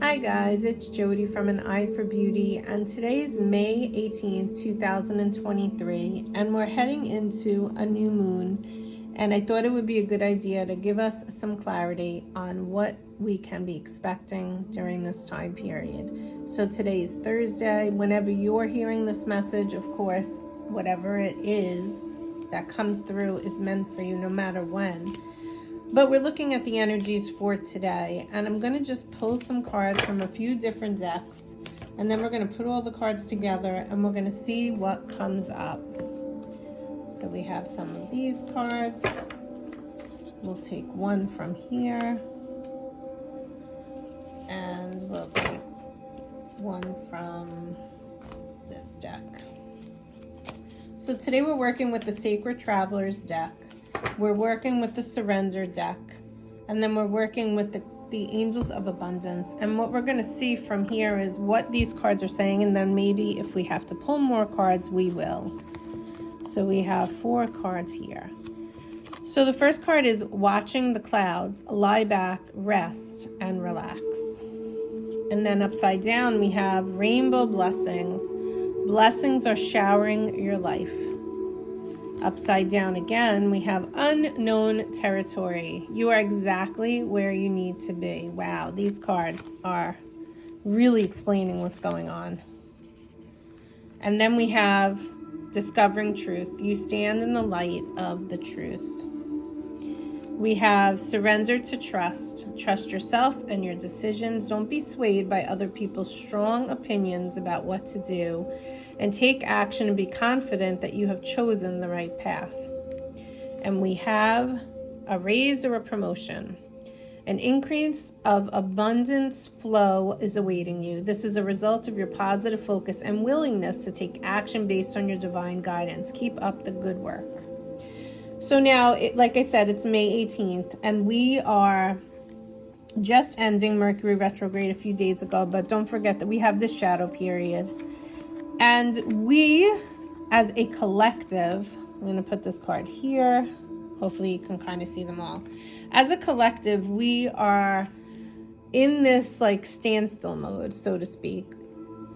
Hi guys, it's Jody from An Eye for Beauty, and today is May 18th, 2023, and we're heading into a new moon, and I thought it would be a good idea to give us some clarity on what we can be expecting during this time period. So today is Thursday. Whenever you're hearing this message, of course, whatever it is that comes through is meant for you no matter when. But we're looking at the energies for today, and I'm going to just pull some cards from a few different decks, and then we're going to put all the cards together and we're going to see what comes up. So we have some of these cards. We'll take one from here, and we'll take one from this deck. So today we're working with the Sacred Travelers deck. We're working with the Surrender deck, and then we're working with the Angels of Abundance. And what we're going to see from here is what these cards are saying, and then maybe if we have to pull more cards, we will. So we have 4 cards here. So the first card is Watching the Clouds, Lie Back, Rest, and Relax. And then upside down we have Rainbow Blessings. Blessings are showering your life. Upside down again, we have Unknown Territory. You are exactly where you need to be. Wow, these cards are really explaining what's going on. And then we have Discovering Truth. You stand in the light of the truth. We have Surrender to Trust. Trust yourself and your decisions. Don't be swayed by other people's strong opinions about what to do, and take action and be confident that you have chosen the right path. And we have a raise or a promotion. An increase of abundance flow is awaiting you. This is a result of your positive focus and willingness to take action based on your divine guidance. Keep up the good work. So now, like I said, it's May 18th, and we are just ending Mercury retrograde a few days ago, but don't forget that we have this shadow period. And we, as a collective, I'm going to put this card here. Hopefully you can kind of see them all. As a collective, we are in this like standstill mode, so to speak.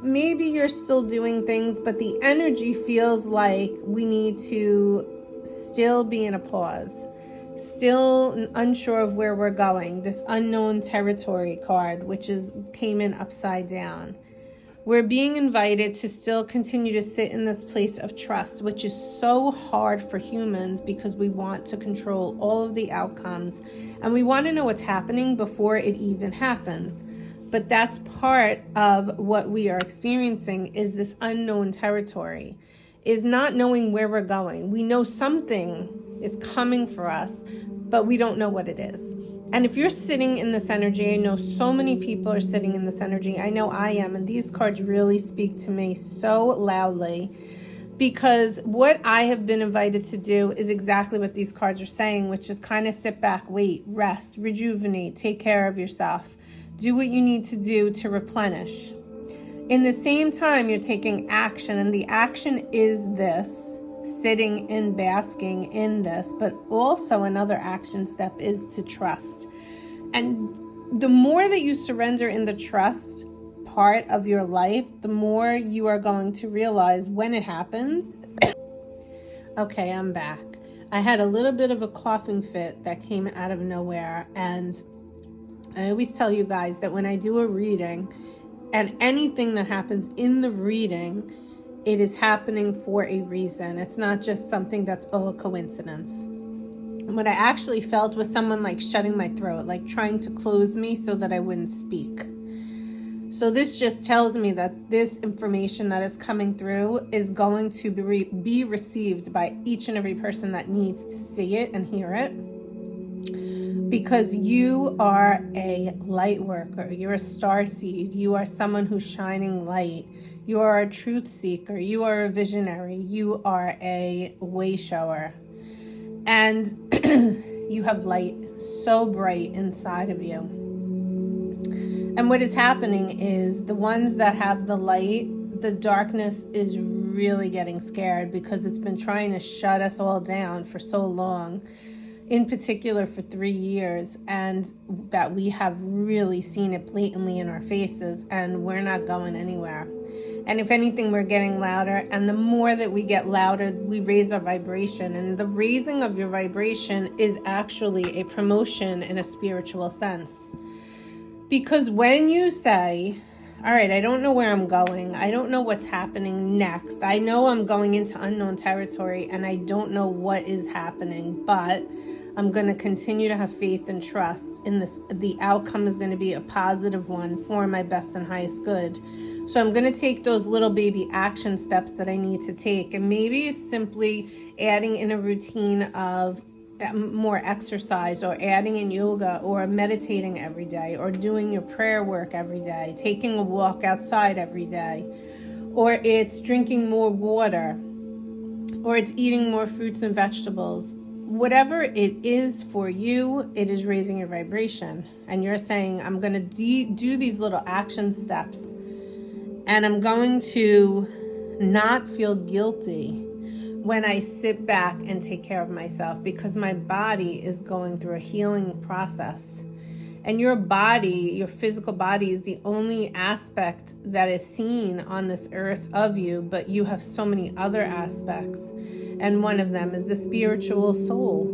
Maybe you're still doing things, but the energy feels like we need to still be in a pause. Still unsure of where we're going. This Unknown Territory card, which came in upside down. We're being invited to still continue to sit in this place of trust, which is so hard for humans because we want to control all of the outcomes and we want to know what's happening before it even happens. But that's part of what we are experiencing, is this unknown territory, is not knowing where we're going. We know something is coming for us, but we don't know what it is. And if you're sitting in this energy, I know so many people are sitting in this energy. I know I am. And these cards really speak to me so loudly, because what I have been invited to do is exactly what these cards are saying, which is kind of sit back, wait, rest, rejuvenate, take care of yourself, do what you need to do to replenish. In the same time, you're taking action, and the action is this. Sitting and basking in this, but also another action step is to trust. And the more that you surrender in the trust part of your life, the more you are going to realize when it happens. Okay, I'm back. I had a little bit of a coughing fit that came out of nowhere, and I always tell you guys that when I do a reading, and anything that happens in the reading, it is happening for a reason. It's not just something that's a coincidence. What I actually felt was someone like shutting my throat, like trying to close me so that I wouldn't speak. So this just tells me that this information that is coming through is going to be received by each and every person that needs to see it and hear it. Because you are a light worker, you're a starseed, you are someone who's shining light, you are a truth seeker, you are a visionary, you are a way shower, and you have light so bright inside of you. And what is happening is the ones that have the light, the darkness is really getting scared because it's been trying to shut us all down for so long. in particular for 3 years, and that we have really seen it blatantly in our faces, and we're not going anywhere. And if anything, we're getting louder, and the more that we get louder, we raise our vibration. And the raising of your vibration is actually a promotion in a spiritual sense. Because when you say, all right, I don't know where I'm going, I don't know what's happening next, I know I'm going into unknown territory and I don't know what is happening, but I'm going to continue to have faith and trust in this. The outcome is going to be a positive one for my best and highest good. So I'm going to take those little baby action steps that I need to take. And maybe it's simply adding in a routine of more exercise, or adding in yoga, or meditating every day, or doing your prayer work every day, taking a walk outside every day, or it's drinking more water, or it's eating more fruits and vegetables. Whatever it is for you, it is raising your vibration. And you're saying, I'm going to do these little action steps, and I'm going to not feel guilty when I sit back and take care of myself, because my body is going through a healing process. And your body, your physical body, is the only aspect that is seen on this earth of you, but you have so many other aspects. And one of them is the spiritual soul.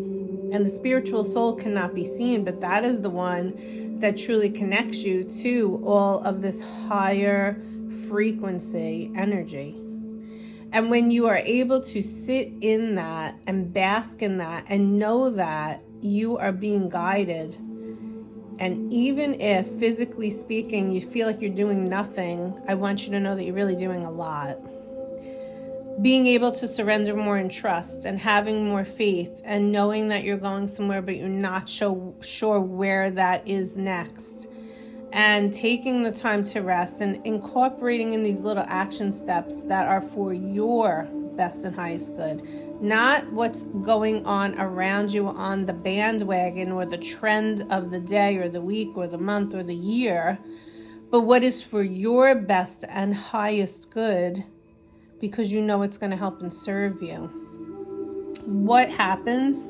And the spiritual soul cannot be seen, but that is the one that truly connects you to all of this higher frequency energy. And when you are able to sit in that and bask in that and know that you are being guided, and even if physically speaking you feel like you're doing nothing, I want you to know that you're really doing a lot. Being able to surrender more in trust, and having more faith, and knowing that you're going somewhere but you're not sure where that is next. And taking the time to rest and incorporating in these little action steps that are for your best and highest good. Not what's going on around you on the bandwagon or the trend of the day or the week or the month or the year, but what is for your best and highest good, because you know it's going to help and serve you. What happens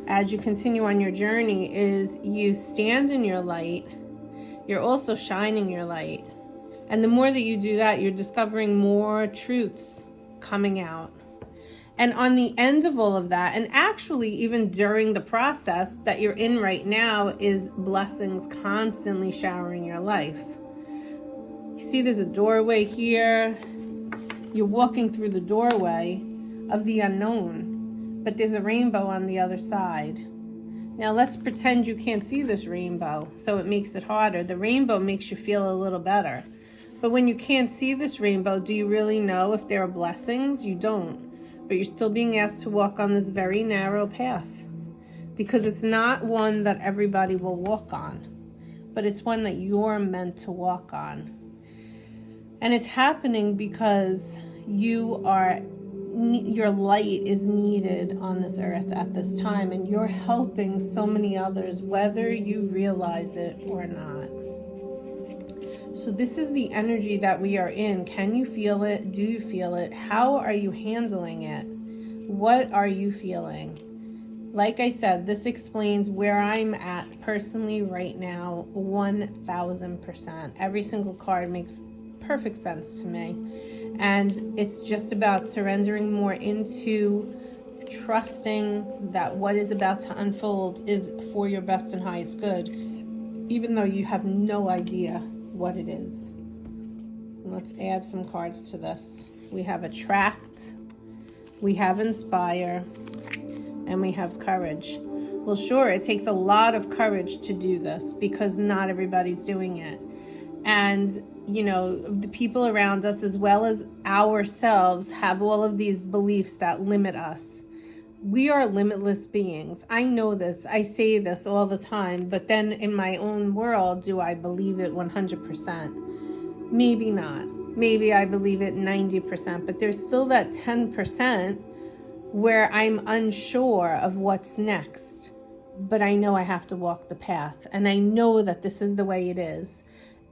as you continue on your journey is you stand in your light. You're also shining your light. And the more that you do that, you're discovering more truths coming out. And on the end of all of that, and actually even during the process that you're in right now, is blessings constantly showering your life. You see there's a doorway here. You're walking through the doorway of the unknown, but there's a rainbow on the other side. Now let's pretend you can't see this rainbow, so it makes it harder. The rainbow makes you feel a little better. But when you can't see this rainbow, do you really know if there are blessings? You don't. But you're still being asked to walk on this very narrow path, because it's not one that everybody will walk on, but it's one that you're meant to walk on. And it's happening because your light is needed on this earth at this time, and you're helping so many others, whether you realize it or not. So this is the energy that we are in. Can you feel it? Do you feel it? How are you handling it? What are you feeling? Like I said, this explains where I'm at personally right now, 1000%. Every single card makes perfect sense to me. And it's just about surrendering more into trusting that what is about to unfold is for your best and highest good, even though you have no idea what it is. Let's add some cards to this. We have Attract, we have Inspire, and we have Courage. Well, sure, it takes a lot of courage to do this because not everybody's doing it. And you know, the people around us as well as ourselves have all of these beliefs that limit us. We are limitless beings. I know this. I say this all the time. But then in my own world, do I believe it 100%? Maybe not. Maybe I believe it 90%. But there's still that 10% where I'm unsure of what's next. But I know I have to walk the path. And I know that this is the way it is.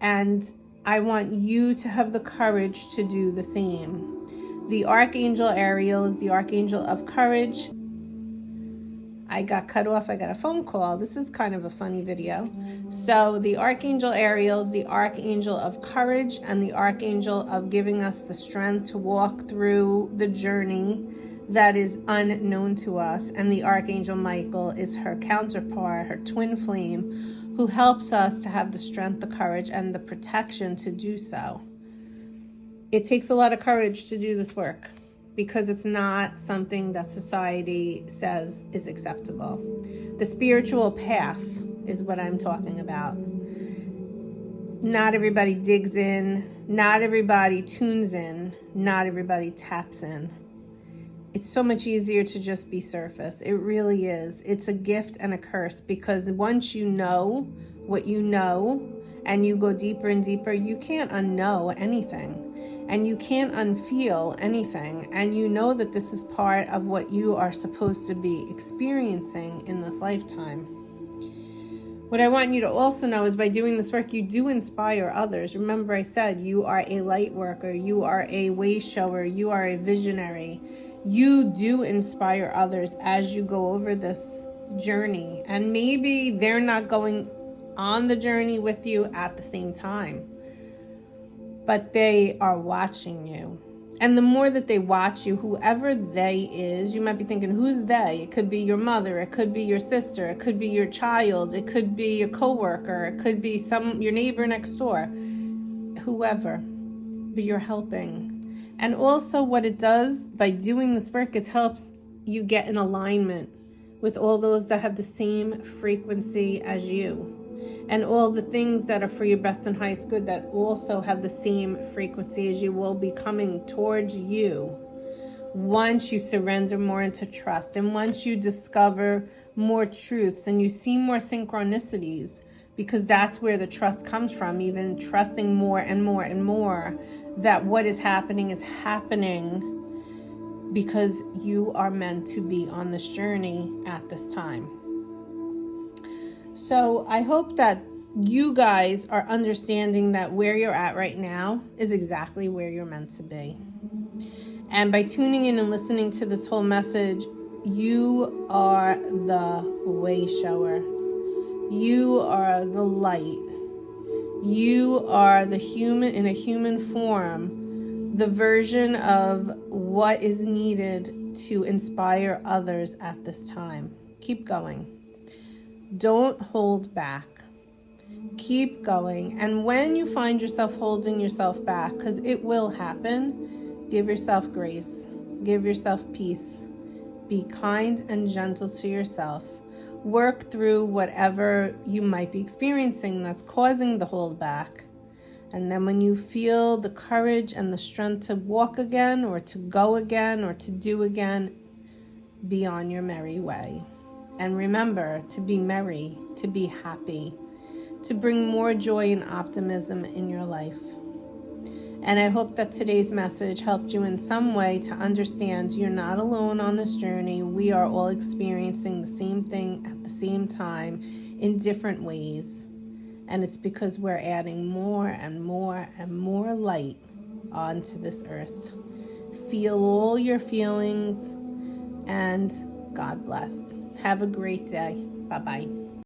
And I want you to have the courage to do the same. The Archangel Ariel is the Archangel of Courage. I got cut off. I got a phone call. This is kind of a funny video. So the Archangel Ariel is the Archangel of courage and the Archangel of giving us the strength to walk through the journey that is unknown to us. And the Archangel Michael is her counterpart, her twin flame, who helps us to have the strength, the courage, and the protection to do so. It takes a lot of courage to do this work, because it's not something that society says is acceptable. The spiritual path is what I'm talking about. Not everybody digs in, not everybody tunes in, not everybody taps in. It's so much easier to just be surface. It really is. It's a gift and a curse, because once you know what you know and you go deeper and deeper, you can't unknow anything. And you can't unfeel anything. And you know that this is part of what you are supposed to be experiencing in this lifetime. What I want you to also know is by doing this work, you do inspire others. Remember, I said you are a light worker. You are a way shower. You are a visionary. You do inspire others as you go over this journey. And maybe they're not going on the journey with you at the same time, but they are watching you. And the more that they watch you, whoever they is, you might be thinking, who's they? It could be your mother, it could be your sister, it could be your child, it could be a coworker, it could be your neighbor next door, whoever, but you're helping. And also what it does by doing this work is helps you get in alignment with all those that have the same frequency as you. And all the things that are for your best and highest good that also have the same frequency as you will be coming towards you once you surrender more into trust, and once you discover more truths and you see more synchronicities, because that's where the trust comes from, even trusting more and more and more that what is happening because you are meant to be on this journey at this time. So I hope that you guys are understanding that where you're at right now is exactly where you're meant to be. And by tuning in and listening to this whole message, you are the way shower. You are the light. You are the human in a human form, the version of what is needed to inspire others at this time. Keep going. Don't hold back. Keep going. And when you find yourself holding yourself back, because it will happen, give yourself grace. Give yourself peace. Be kind and gentle to yourself. Work through whatever you might be experiencing that's causing the hold back. And then when you feel the courage and the strength to walk again, or to go again, or to do again, be on your merry way. And remember to be merry, to be happy, to bring more joy and optimism in your life. And I hope that today's message helped you in some way to understand you're not alone on this journey. We are all experiencing the same thing at the same time in different ways. And it's because we're adding more and more and more light onto this earth. Feel all your feelings, and God bless. Have a great day. Bye-bye.